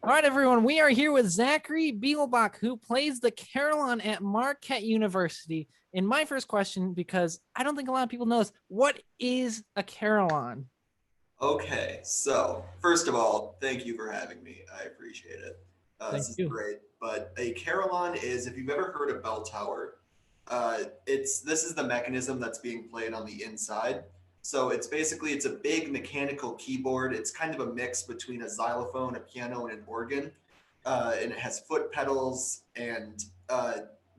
All right, everyone, we are here with Zachary Beegelbach, who plays the Carillon at Marquette University. And my first question, because I don't think a lot of people know this, what is a Carillon? Okay, so first of all, thank you for having me. I appreciate it. Thank This is you. great. But a carillon is, if you've ever heard a bell tower, this is the mechanism that's being played on the inside. So it's a big mechanical keyboard. It's kind of a mix between a xylophone, a piano, and an organ. And it has foot pedals, and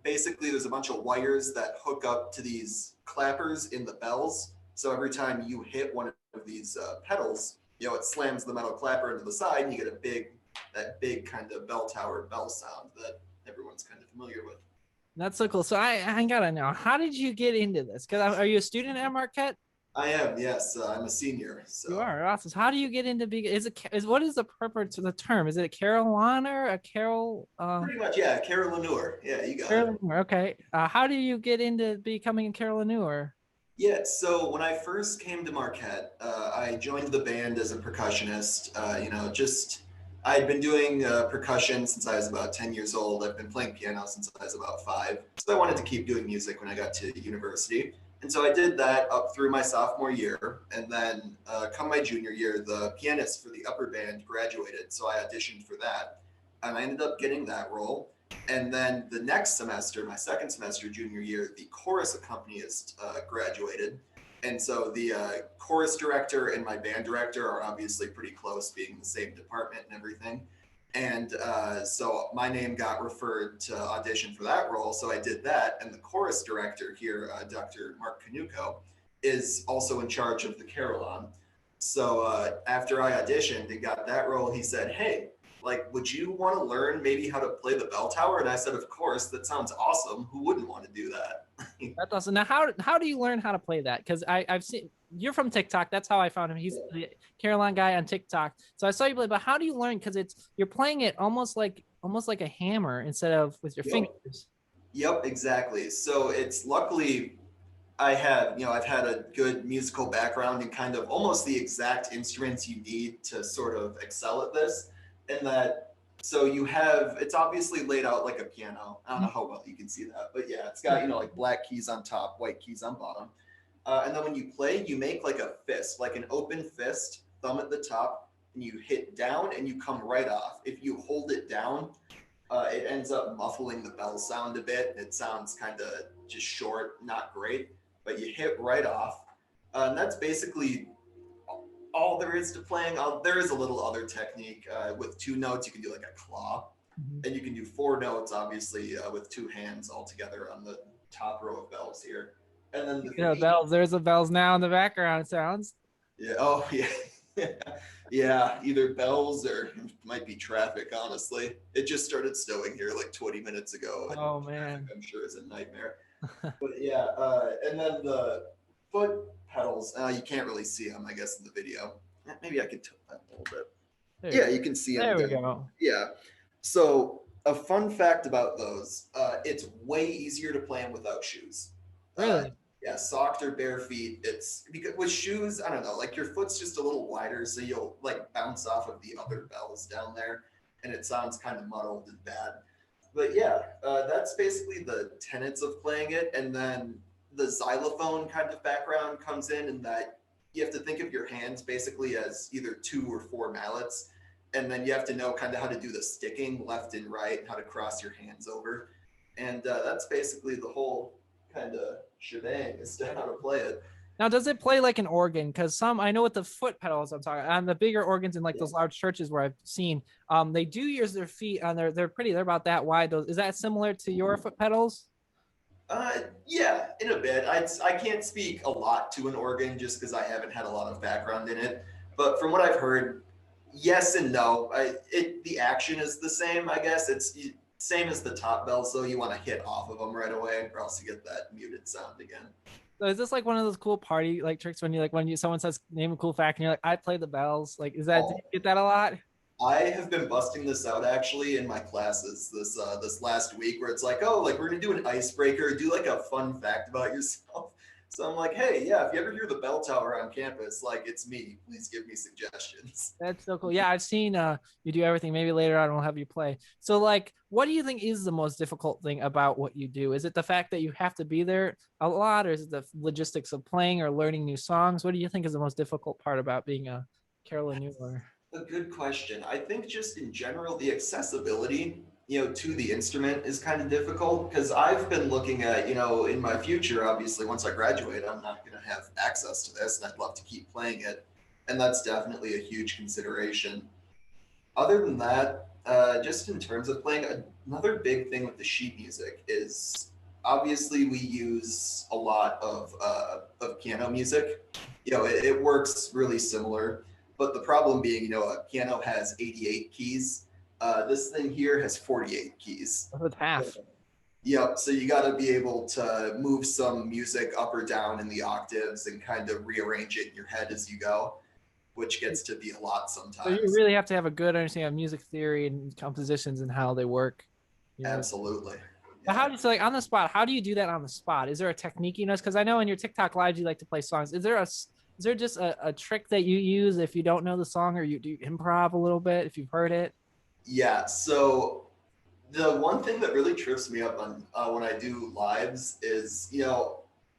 basically there's a bunch of wires that hook up to these clappers in the bells. So every time you hit one of these pedals, it slams the metal clapper into the side, and you get that big kind of bell tower bell sound that everyone's kind of familiar with. That's so cool. So I gotta know, how did you get into this? Because are you a student at Marquette? I am, yes. I'm a senior, You so are awesome. So how do you get into being? What is the purpose of the term? Is it a Caroliner, a Carol? pretty much, yeah. Carillon. Yeah, you got it. Caroliner. Okay. How do you get into becoming a Caroliner? Yeah, so when I first came to Marquette, I joined the band as a percussionist. Just I'd been doing percussion since I was about 10 years old. I've been playing piano since I was about 5. So I wanted to keep doing music when I got to university. And so I did that up through my sophomore year. And then come my junior year, the pianist for the upper band graduated. So I auditioned for that. And I ended up getting that role. And then the next semester, my second semester, junior year, the chorus accompanist graduated. And so the chorus director and my band director are obviously pretty close, being the same department and everything. And so my name got referred to audition for that role. So I did that. And the chorus director here, Dr. Mark Canuco, is also in charge of the Carillon. So after I auditioned and got that role, he said, "Hey, like, would you want to learn maybe how to play the bell tower?" And I said, "Of course, that sounds awesome. Who wouldn't want to do that?" That's awesome. Now, how do you learn how to play that? Because I've seen you're from TikTok. That's how I found him. He's the Carolina guy on TikTok. So I saw you play, but how do you learn? Because you're playing it almost like a hammer instead of with your Yep. fingers. Yep, exactly. So it's luckily I've had a good musical background and kind of almost the exact instruments you need to sort of excel at this. And that, so it's obviously laid out like a piano. I don't know how well you can see that, but yeah, it's got, like black keys on top, white keys on bottom. And then when you play, you make like a fist, like an open fist, thumb at the top, and you hit down and you come right off. If you hold it down, it ends up muffling the bell sound a bit. It sounds kind of just short, not great, but you hit right off. And that's basically all there is to playing. There is a little other technique with 2 notes. You can do like a claw, and you can do 4 notes, obviously, with 2 hands all together on the top row of bells here. And then the Bells. There's the bells now in the background. It sounds. yeah, oh yeah, yeah. Either bells or it might be traffic. Honestly, it just started snowing here like 20 minutes ago, and Oh man. I'm sure is a nightmare. But yeah, and then the foot pedals. You can't really see them, I guess, in the video. Maybe I could tilt that a little bit. Yeah, you can see them. There we go. Yeah. So a fun fact about those: it's way easier to play them without shoes. Really? Yeah, socked or bare feet. It's because with shoes, I don't know, like your foot's just a little wider, so you'll like bounce off of the other bells down there, and it sounds kind of muddled and bad. But yeah, that's basically the tenets of playing it. And then the xylophone kind of background comes in that you have to think of your hands basically as either 2 or 4 mallets. And then you have to know kind of how to do the sticking left and right, how to cross your hands over. And that's basically the whole kind of shebang as to how to play it. Now, does it play like an organ? Because I know with the foot pedals I'm talking on the bigger organs in like those large churches where I've seen, they do use their feet on they're pretty. They're about that wide. Is that similar to your foot pedals? Yeah, in a bit. I can't speak a lot to an organ just because I haven't had a lot of background in it. But from what I've heard, yes and no. The action is the same, I guess. It's same as the top bell, so you want to hit off of them right away, or else you get that muted sound again. So is this like one of those cool party like tricks when someone says name a cool fact and you're like, I play the bells? Like, do you get that a lot? I have been busting this out actually in my classes this last week, where it's like, oh, like we're gonna do an icebreaker, do like a fun fact about yourself. So I'm like, hey, yeah, if you ever hear the bell tower on campus, like it's me. Please give me suggestions. That's so cool. Yeah, I've seen you do everything. Maybe later on we'll have you play. So like what do you think is the most difficult thing about what you do? Is it the fact that you have to be there a lot, or is it the logistics of playing or learning new songs? What do you think is the most difficult part about being a Carillon Mueller? A good question. I think just in general, the accessibility, to the instrument is kind of difficult because I've been looking at, in my future, obviously, once I graduate, I'm not going to have access to this and I'd love to keep playing it. And that's definitely a huge consideration. Other than that, just in terms of playing, another big thing with the sheet music is obviously we use a lot of piano music. It works really similar, but the problem being, a piano has 88 keys. This thing here has 48 keys. With half. Yep. So you got to be able to move some music up or down in the octaves and kind of rearrange it in your head as you go, which gets to be a lot So you sometimes. really have to have a good understanding of music theory and compositions and how they work. Yeah. Absolutely. But how Yeah. do you so like on the spot? How do you do that on the spot? Is there a technique you know? Because I know in your TikTok lives you like to play songs. Is there just a trick that you use if you don't know the song, or you do improv a little bit if you've heard it? Yeah. So the one thing that really trips me up on when I do lives is,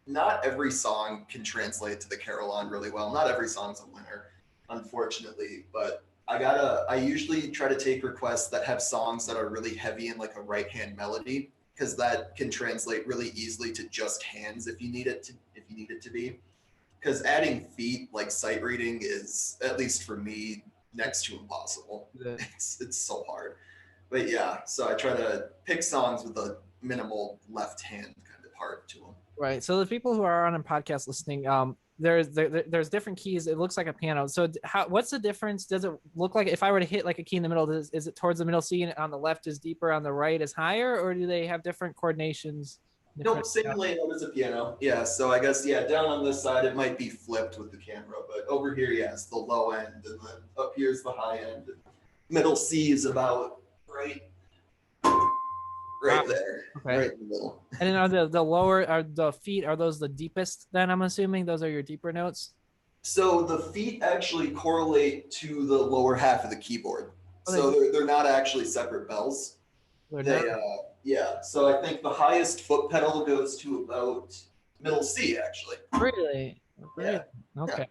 not every song can translate to the Carillon really well. Not every song's a winner, unfortunately. But I usually try to take requests that have songs that are really heavy in like a right hand melody because that can translate really easily to just hands if you need it to be. Because adding feet like sight reading is, at least for me, next to impossible. The- It's so hard. But yeah, so I try to pick songs with a minimal left hand kind of part to them. Right. So the people who are on a podcast listening, there's different keys. It looks like a piano. So what's the difference? Does it look like if I were to hit like a key in the middle, is it towards the middle C and on the left is deeper, on the right is higher, or do they have different coordinations? Nope, Different. same layout as a piano. Yeah, so I guess, yeah, down on this side, it might be flipped with the camera, but over here, yes, the low end, and then up here's the high end. Middle C is about right, Wow. right there, Okay. right in the middle. And then are the lower are the feet, are those the deepest then I'm assuming those are your deeper notes? So the feet actually correlate to the lower half of the keyboard. Oh, they So do. they're not actually separate bells. They're not Yeah. So I think the highest foot pedal goes to about middle C, actually. really. Yeah. Really? Yeah. Okay.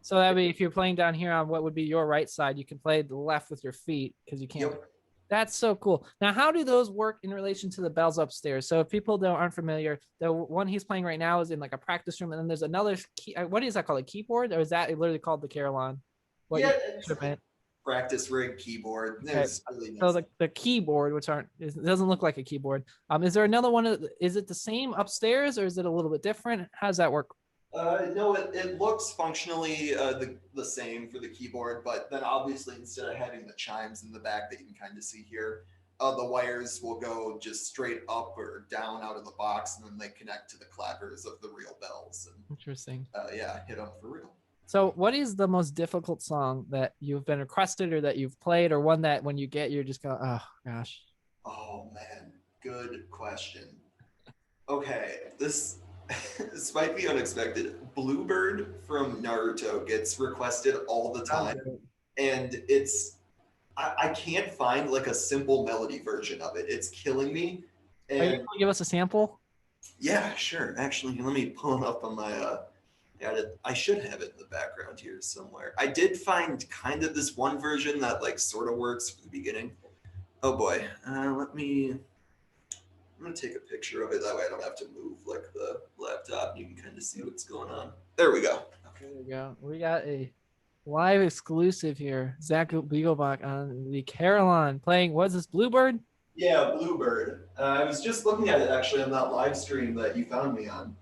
So that'd be if you're playing down here on what would be your right side, you can play the left with your feet because you can't. Yep. That's so cool. Now, how do those work in relation to the bells upstairs? So if people don't aren't familiar, the one he's playing right now is in like a practice room, and then there's another key. What is that called? A keyboard, or is that literally called the Carillon? What Yeah. you It's like instrument? practice rig keyboard. Okay. There's really So nothing. the keyboard, which it doesn't look like a keyboard. Is there another one? Is it the same upstairs, or is it a little bit different? How does that work? No, it looks functionally the same for the keyboard, but then obviously instead of having the chimes in the back that you can kind of see here, the wires will go just straight up or down out of the box, and then they connect to the clappers of the real bells, and Interesting. yeah, hit them for real. So, what is the most difficult song that you've been requested or that you've played, or one that when you get, you're just going, oh gosh? Oh man, good question. Okay, this this might be unexpected. Bluebird from Naruto gets requested all the time, and I can't find like a simple melody version of it. It's killing me. Are you And able to give us a sample? yeah, sure. Actually, let me pull it up on my I should have it in the background here somewhere. I did find kind of this one version that like sort of works for the beginning. Oh boy. I'm gonna take a picture of it. That way I don't have to move like the laptop. You can kind of see what's going on. There we go. There we go. We got a live exclusive here. Zach Beaglebach on the Carillon playing. What's this, Bluebird? Yeah, Bluebird. I was just looking at it actually on that live stream that you found me on.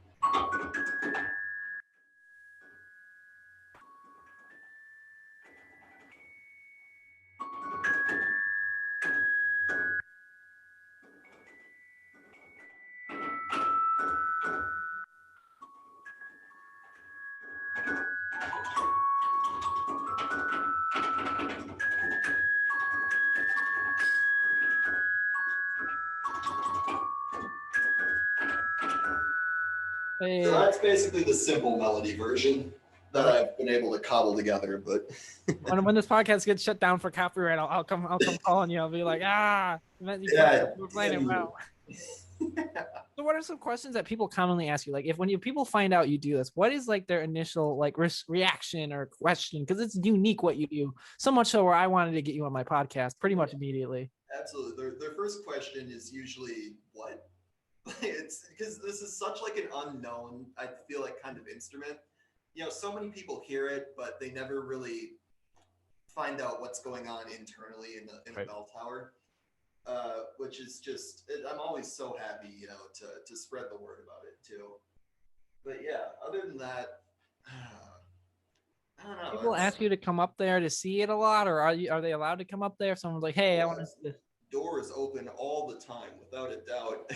Hey. So that's basically the simple melody version that I've been able to cobble together. But when this podcast gets shut down for copyright, I'll come calling you. I'll be like, yeah, we're playing it well. So what are some questions that people commonly ask you? Like if people find out you do this, what is like their initial like reaction or question? Because it's unique what you do. So much so where I wanted to get you on my podcast pretty much immediately. Absolutely. Their first question is usually what? It's because this is such like an unknown, I feel like, kind of instrument. So many people hear it, but they never really find out what's going on internally in a bell tower. Which is just, I'm always so happy, to spread the word about it too. But yeah, other than that, I don't know. People ask you to come up there to see it a lot, or are they allowed to come up there if someone's like, hey, I want to see this? Doors open all the time, without a doubt.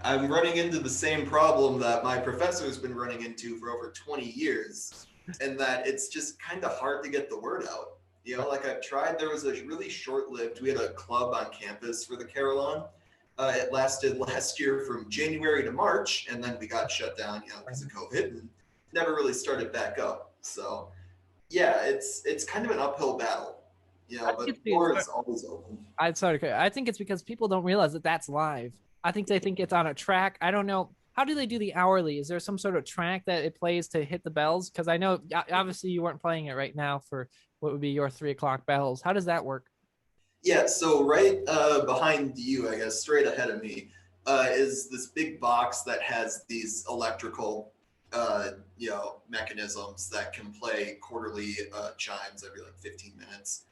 I'm running into the same problem that my professor's been running into for over 20 years, and that it's just kind of hard to get the word out. Like I've tried, there was a really short-lived, we had a club on campus for the Carillon. It lasted last year from January to March, and then we got shut down, because of COVID, and never really started back up. So yeah, it's kind of an uphill battle. But the door is always open. I think it's because people don't realize that that's live. I think they think it's on a track. I don't know. How do they do the hourly? Is there some sort of track that it plays to hit the bells? Because I know obviously you weren't playing it right now for what would be your 3 o'clock bells. How does that work? Yeah, so right behind you, I guess, straight ahead of me, is this big box that has these electrical, mechanisms that can play quarterly chimes every like 15 minutes.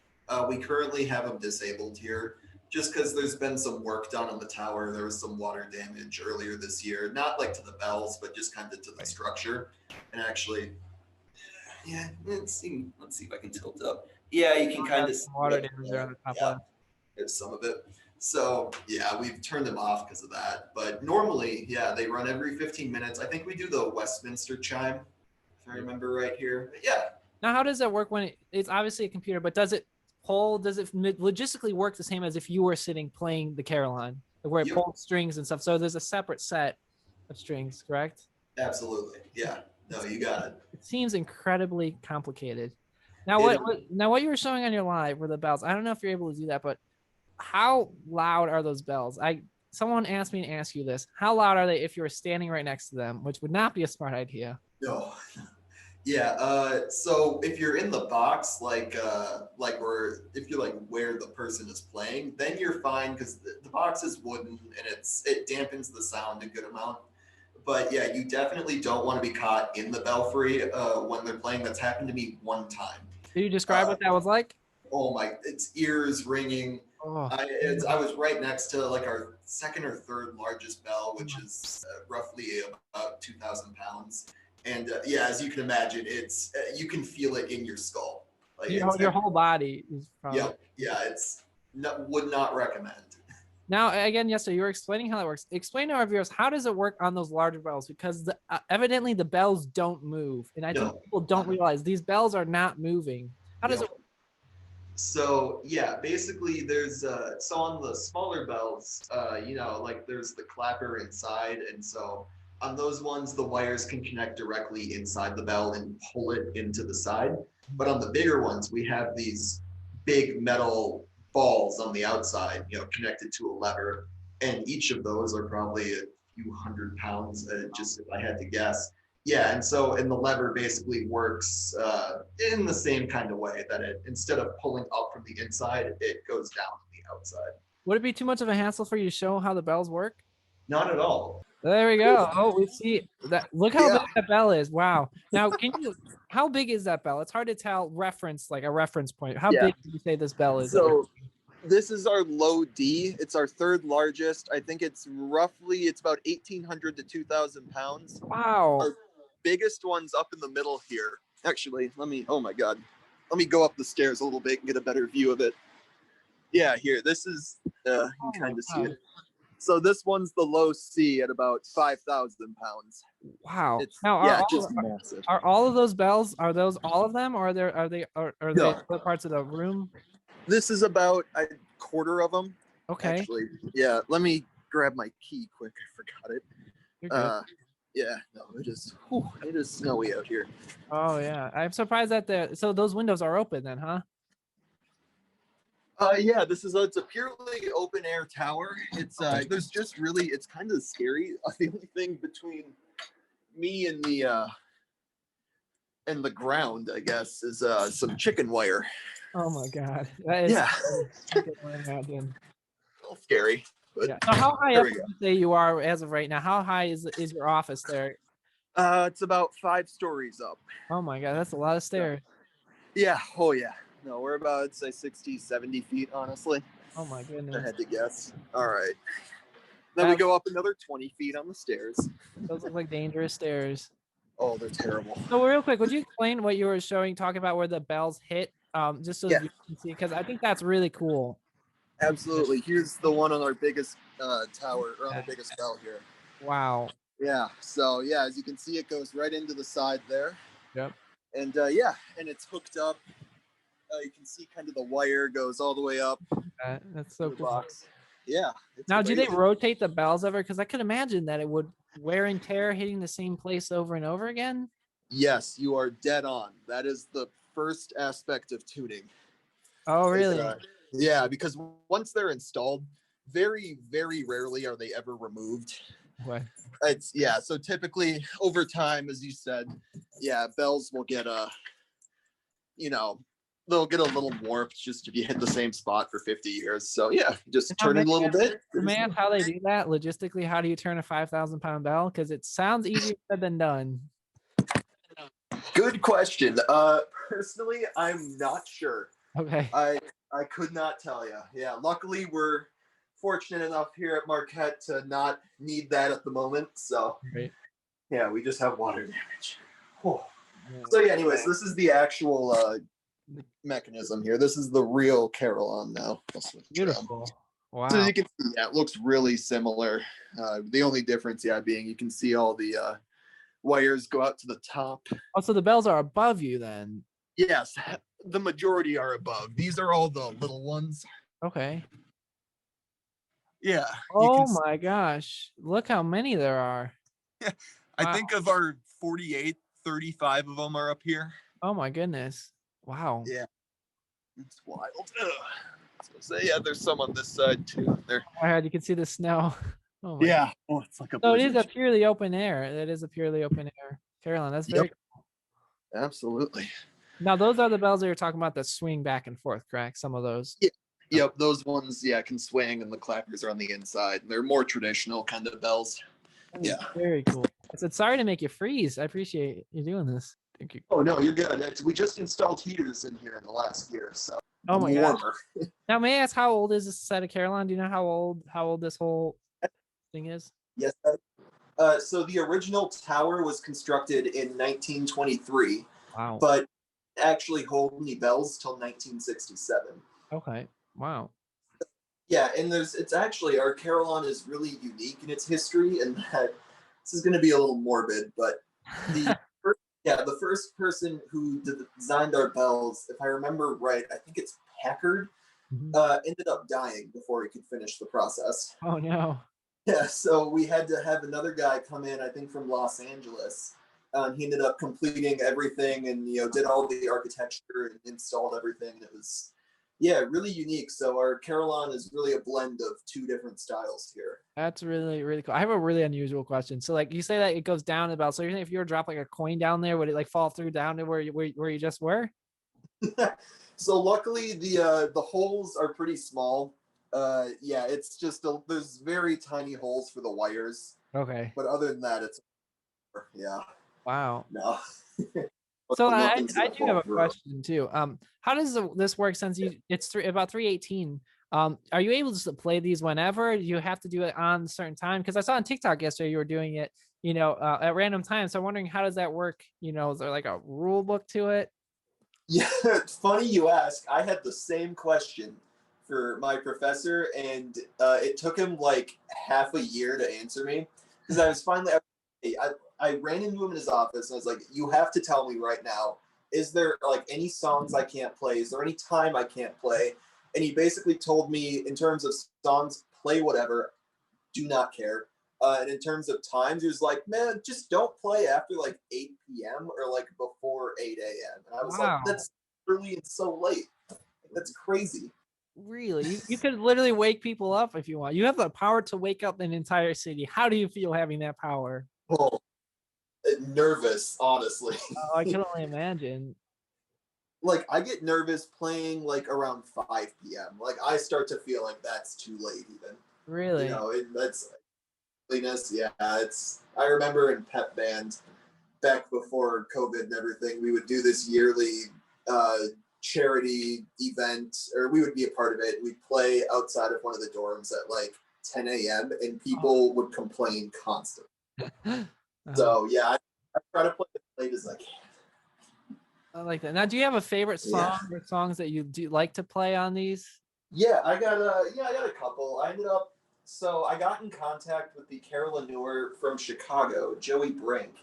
We currently have them disabled here just because there's been some work done on the tower. There was some water damage earlier this year, not like to the bells, but just kind of to the structure. And actually, yeah, let's see if I can tilt up. Yeah, you can kind of see water damage there on the top left. There's some of it. So yeah, we've turned them off because of that. But normally, yeah, they run every 15 minutes. I think we do the Westminster chime, if I remember right here. But yeah. Now, how does that work when it's obviously a computer, but does it logistically work the same as if you were sitting playing the Carillon, where it pulls strings and stuff? So there's a separate set of strings, correct? Absolutely. Yeah. No, you got it. It seems incredibly complicated. Now, what you were showing on your live were the bells. I don't know if you're able to do that, but how loud are those bells? Someone asked me to ask you this. How loud are they if you were standing right next to them, which would not be a smart idea? No. Yeah. So if you're in the box, or if you're like where the person is playing, then you're fine because the box is wooden and it dampens the sound a good amount. But yeah, you definitely don't want to be caught in the belfry when they're playing. That's happened to me one time. Can you describe what that was like? Oh my! It's ears ringing. Oh. I was right next to like our second or third largest bell, which is roughly about 2,000 pounds. And yeah, as you can imagine, it's you can feel it in your skull. Like your whole body is probably. Yeah. Would not recommend. Now, again, yes, so you were explaining how that works. Explain to our viewers, how does it work on those larger bells? Because evidently the bells don't move. And I think people don't realize these bells are not moving. How does it work? So yeah, basically there's so on the smaller bells, there's the clapper inside. And so on those ones, the wires can connect directly inside the bell and pull it into the side. But on the bigger ones, we have these big metal balls on the outside, connected to a lever. And each of those are probably a few 100 pounds, just if I had to guess. Yeah, and the lever basically works in the same kind of way that instead of pulling up from the inside, it goes down on the outside. Would it be too much of a hassle for you to show how the bells work? Not at all. There we go. Oh, we see that. Look how big that bell is. Wow. Now, how big is that bell? It's hard to tell like a reference point. How big do you say this bell is? So this is our low D. It's our third largest. I think it's about 1,800 to 2,000 pounds. Wow. Our biggest one's up in the middle here. Actually, oh my God. Let me go up the stairs a little bit and get a better view of it. Yeah, here. This is, you can kind of see it. So this one's the low C at about 5,000 pounds. Wow. Massive. Are all of those bells, are those all of them, or are they split parts of the room? This is about a quarter of them. Okay. Actually, yeah. Let me grab my key quick. I forgot it. Yeah, no, it is snowy out here. Oh yeah, I'm surprised that so those windows are open then, huh? Yeah, it's a purely open air tower. It's there's just really it's kind of scary. The only thing between me and the ground, I guess, is some chicken wire. Oh my god, that is Yeah, I can only imagine. a little scary. But Yeah. So how high there up we would go. you say you are as of right now? How high is your office there? It's about 5 stories up. Oh my god, that's a lot of stairs. Yeah. Oh yeah. No, we're about I'd say 60, 70 feet, honestly. Oh my I goodness. had to guess. All right. Then we That, go up another 20 feet on the stairs. those look like dangerous stairs. Oh, they're terrible. So real quick, would you explain what you were showing, talking about where the bells hit, just so Yeah, you can see? Because I think that's really cool. absolutely. Here's the one on our biggest tower, or on our biggest bell here. Wow. Yeah. So yeah, as you can see, it goes right into the side there. Yep. And yeah, and it's hooked up. You can see kind of the wire goes all the way up That's so the cool. box. Yeah. Now, do they crazy. rotate the bells ever? Because I could imagine that it would wear and tear, hitting the same place over and over again. Yes, you are dead on. That is the first aspect of tuning. Oh, really? Yeah, because once they're installed, very, very rarely are they ever removed. What? It's yeah. So typically over time, as you said, yeah, bells will get they'll get a little warped just if you hit the same spot for 50 years. So yeah, just turn it a little bit. Man, how they do that logistically? How do you turn a 5,000-pound bell? Because it sounds easier said than done. Good question. Personally, I'm not sure. Okay. I could not tell you. Yeah, luckily we're fortunate enough here at Marquette to not need that at the moment. So Right. yeah, we just have water damage. Whew. Yeah. So yeah, anyways, this is the actual mechanism here. This is the real Carillon now. Beautiful. Wow. So you can see, yeah, it looks really similar. The only difference, yeah, being you can see all the wires go out to the top. Oh, so the bells are above you then? Yes, the majority are above. These are all the little ones. Okay. Yeah. Oh my gosh. Look how many there are. Yeah. I think of our 48, 35 of them are up here. Oh my goodness. Wow. Yeah. It's wild. So yeah, there's some on this side too. There. I heard you can see the snow. Oh my Yeah. Oh, it's like a So it is blizzard. a purely open air. It is a purely open air. Carillon, that's very cool. Absolutely. Now those are the bells that you're talking about that swing back and forth, correct? Some of those. Yeah. Yep, those ones, yeah, can swing and the clappers are on the inside. They're more traditional kind of bells. Yeah. Very cool. I said, sorry to make you freeze. I appreciate you doing this. Thank you. Oh no, you're good. We just installed heaters in here in the last year, so Oh my god. warmer. Now may I ask how old is this set of Carillon? Do you know how old this whole thing is? Yes. So the original tower was constructed in 1923. Wow. But actually hold any bells till 1967. Okay. Wow. Yeah, and it's actually our Carillon is really unique in its history, and that this is going to be a little morbid, but the first person who designed our bells, if I remember right, I think it's Packard, ended up dying before he could finish the process. Oh no. Yeah, so we had to have another guy come in, I think from Los Angeles. He ended up completing everything and did all the architecture and installed everything. It was really unique. So our Carillon is really a blend of two different styles here. That's really, really cool. I have a really unusual question. So like you say that it goes down about, so you're saying if you were to drop like a coin down there, would it like fall through down to where you just were? So luckily the holes are pretty small. It's just there's very tiny holes for the wires. Okay. But other than that, it's Wow. No. So I do have a question too. How does this work since it's about 318? Are you able to play these whenever? Do you have to do it on a certain time? Because I saw on TikTok yesterday you were doing it, at random times. So I'm wondering, how does that work? Is there like a rule book to it? Yeah, it's funny you ask. I had the same question for my professor, and it took him like half a year to answer me because I was finally. I ran into him in his office and I was like, you have to tell me right now, is there like any songs I can't play? Is there any time I can't play? And he basically told me in terms of songs, play whatever, do not care. And in terms of times, he was like, man, just don't play after like 8 p.m. or like before 8 a.m. And I was like, Wow. that's early and so late. That's crazy. Really? You could literally wake people up if you want. You have the power to wake up an entire city. How do you feel having that power? Oh, nervous, honestly. Oh, I can only imagine. Like, I get nervous playing like around 5 p.m. Like, I start to feel like that's too late, even. Really? You know, that's yeah. It's. I remember in pep band back before COVID and everything, we would do this yearly charity event, or we would be a part of it. We'd play outside of one of the dorms at like 10 a.m. and people would complain constantly. So yeah, I try to play as late as I can. I like that. Now, do you have a favorite song or songs that you do like to play on these? Yeah, I got a couple. I got in contact with the Carillon from Chicago, Joey Brink,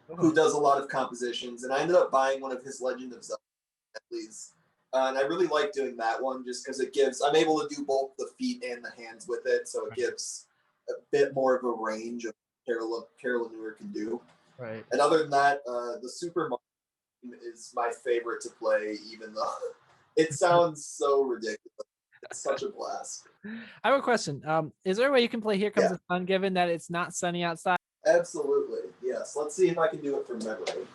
who does a lot of compositions, and I ended up buying one of his Legend of Zelda medleys. And I really like doing that one just because I'm able to do both the feet and the hands with it, so it gives a bit more of a range of Carillon can do. Right. And other than that, the Super Mario is my favorite to play, even though it sounds so ridiculous. It's such a blast. I have a question. Is there a way you can play Here Comes the Sun, given that it's not sunny outside? Absolutely. Yes. Let's see if I can do it from memory.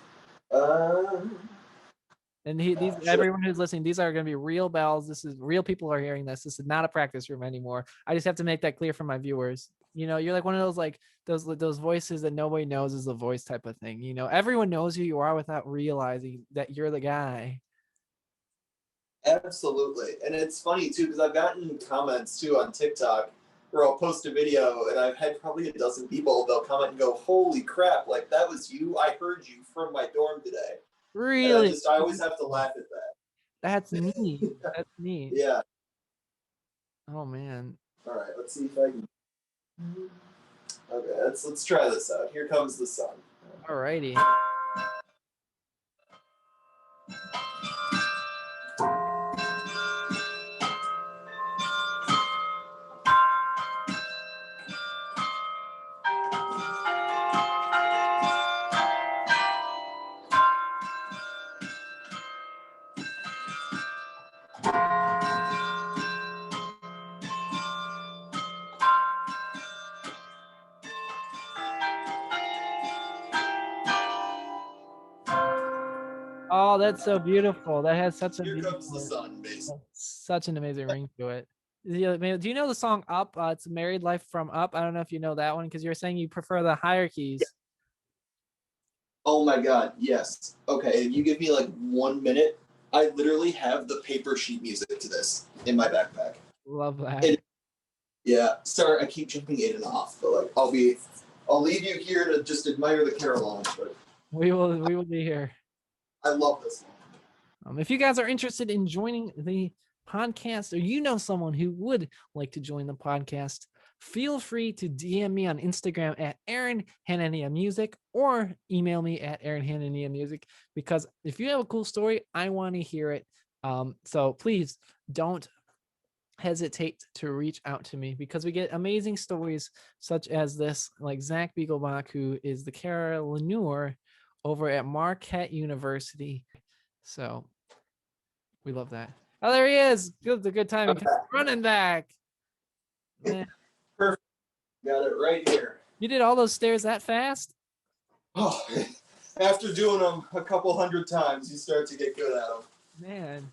And everyone who's listening, these are going to be real bells. This is real people are hearing this. This is not a practice room anymore. I just have to make that clear for my viewers. You know, you're like one of those like those voices that nobody knows is a voice type of thing. You know, everyone knows who you are without realizing that you're the guy. Absolutely. And it's funny too, because I've gotten comments too on TikTok where I'll post a video and I've had probably a dozen people, they'll comment and go, holy crap, like that was you. I heard you from my dorm today. Really? I always have to laugh at that. That's neat. That's neat. Yeah. Oh man. All right, let's see if I can. Okay, let's try this out. Here Comes the Sun. Alrighty. Oh, that's so beautiful. That has such a Here Comes the Sun, basically. Such an amazing ring to it. Do you know the song Up? It's Married Life from Up. I don't know if you know that one because you're saying you prefer the higher keys. Yeah. Oh my God, yes. Okay, if you give me like 1 minute, I literally have the paper sheet music to this in my backpack. Love that. Yeah, sorry, I keep jumping in and off, but like I'll leave you here to just admire the Carillon, but we will be here. I love this one. If you guys are interested in joining the podcast, or you know someone who would like to join the podcast, feel free to DM me on Instagram at Aaron Hanania Music or email me at Aaron Hanania Music, because if you have a cool story, I want to hear it. So please don't hesitate to reach out to me, because we get amazing stories such as this, like Zach Beaglebach, who is the Carillon over at Marquette University. So we love that. Oh, there he is. Good, the good timing. Running back. Man. Perfect. Got it right here. You did all those stairs that fast? Oh, after doing them a couple hundred times, you start to get good at them. Man.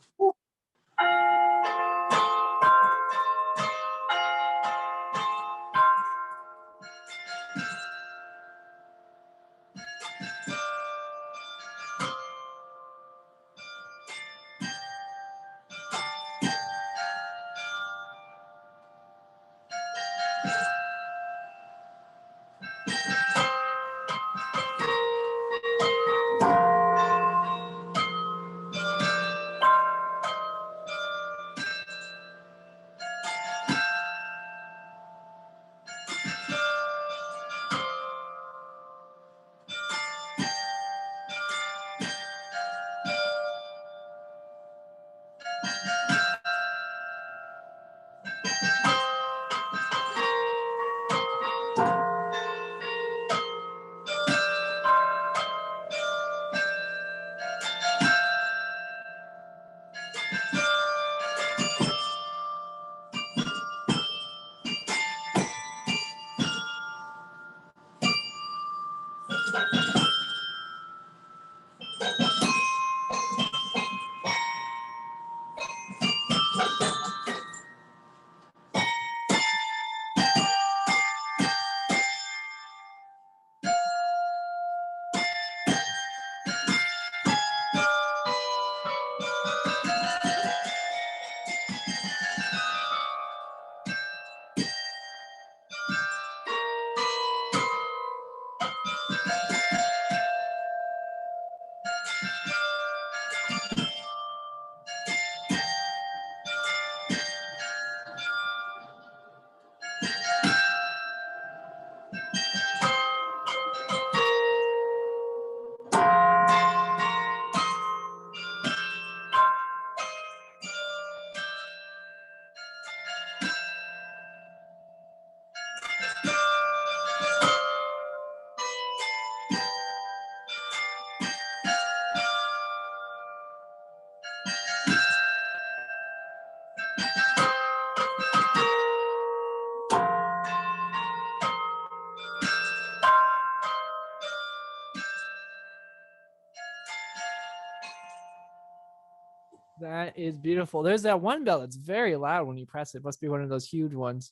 That is beautiful. There's that one bell that's very loud when you press it. Must be one of those huge ones.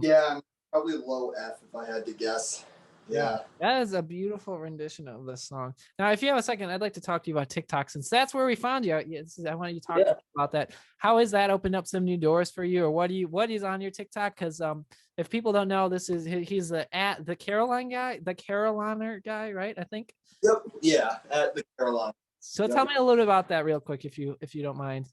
Yeah, probably low F if I had to guess. Yeah. That is a beautiful rendition of this song. Now, if you have a second, I'd like to talk to you about TikTok, since that's where we found you. I want you to talk about that. How has that opened up some new doors for you, or what is on your TikTok? Because if people don't know, he's the Carillon guy, the Carillioner guy, right? I think. Yep. Yeah, at the Carillon. So tell me a little bit about that real quick, if you don't mind.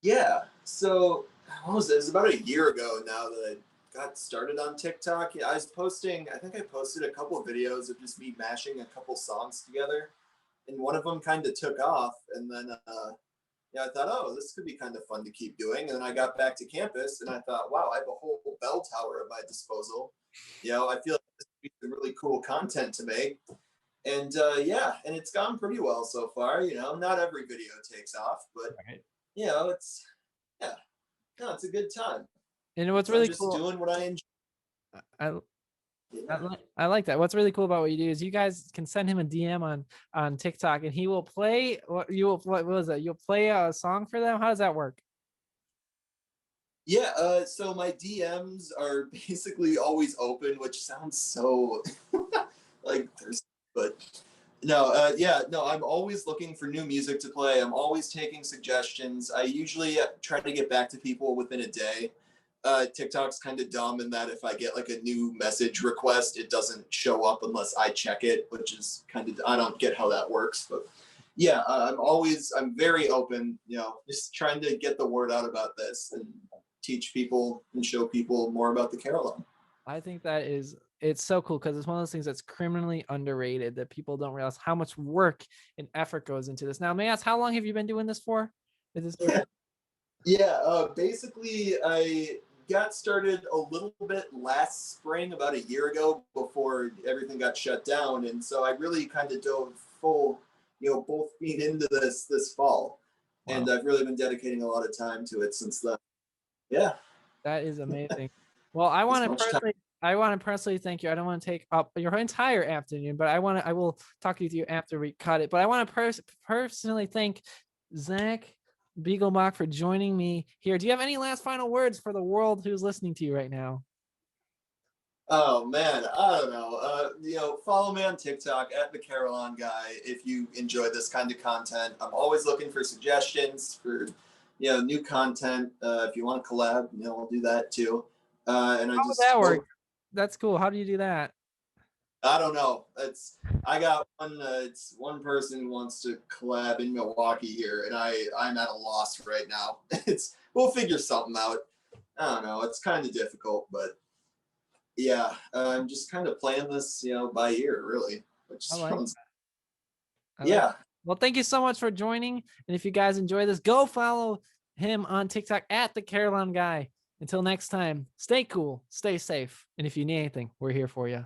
Yeah. So what was it? It was about a year ago now that I got started on TikTok. Yeah, I think I posted a couple of videos of just me mashing a couple songs together. And one of them kind of took off. And then I thought, oh, this could be kind of fun to keep doing. And then I got back to campus and I thought, wow, I have a whole bell tower at my disposal. I feel like this would be some really cool content to make. And and it's gone pretty well so far. Not every video takes off, but it's it's a good time. And what's really just cool, doing what I enjoy. I like that. What's really cool about what you do is you guys can send him a DM on TikTok, and he will play. What was that? You'll play a song for them. How does that work? Yeah. So my DMs are basically always open, which sounds so like thirsty, but no. I'm always looking for new music to play. I'm always taking suggestions. I usually try to get back to people within a day. TikTok's kind of dumb in that if I get like a new message request, it doesn't show up unless I check it, which is I don't get how that works. But yeah, I'm very open, just trying to get the word out about this and teach people and show people more about the Carillon. I think it's so cool because it's one of those things that's criminally underrated that people don't realize how much work and effort goes into this. Now, may I ask, how long have you been doing this for? Basically, I got started a little bit last spring, about a year ago, before everything got shut down, and so I really kind of dove full, both feet into this fall. Wow. And I've really been dedicating a lot of time to it since then. Yeah, that is amazing. Well, I want to personally thank you. I don't want to take up your entire afternoon, but I will talk with you after we cut it. But I want to personally thank Zach Beaglebach for joining me here. Do you have any last final words for the world who's listening to you right now? Oh man, I don't know. Follow me on TikTok at the Carillon guy if you enjoy this kind of content. I'm always looking for suggestions for new content. If you want to collab, we'll do that too. How does that work? That's cool. How do you do that? I don't know. I got one. It's one person who wants to collab in Milwaukee here, and I'm at a loss right now. We'll figure something out. I don't know. It's kind of difficult, but yeah, I'm just kind of playing this, by ear, really. Well, thank you so much for joining. And if you guys enjoy this, go follow him on TikTok at the Carillon guy. Until next time, stay cool, stay safe, and if you need anything, we're here for you.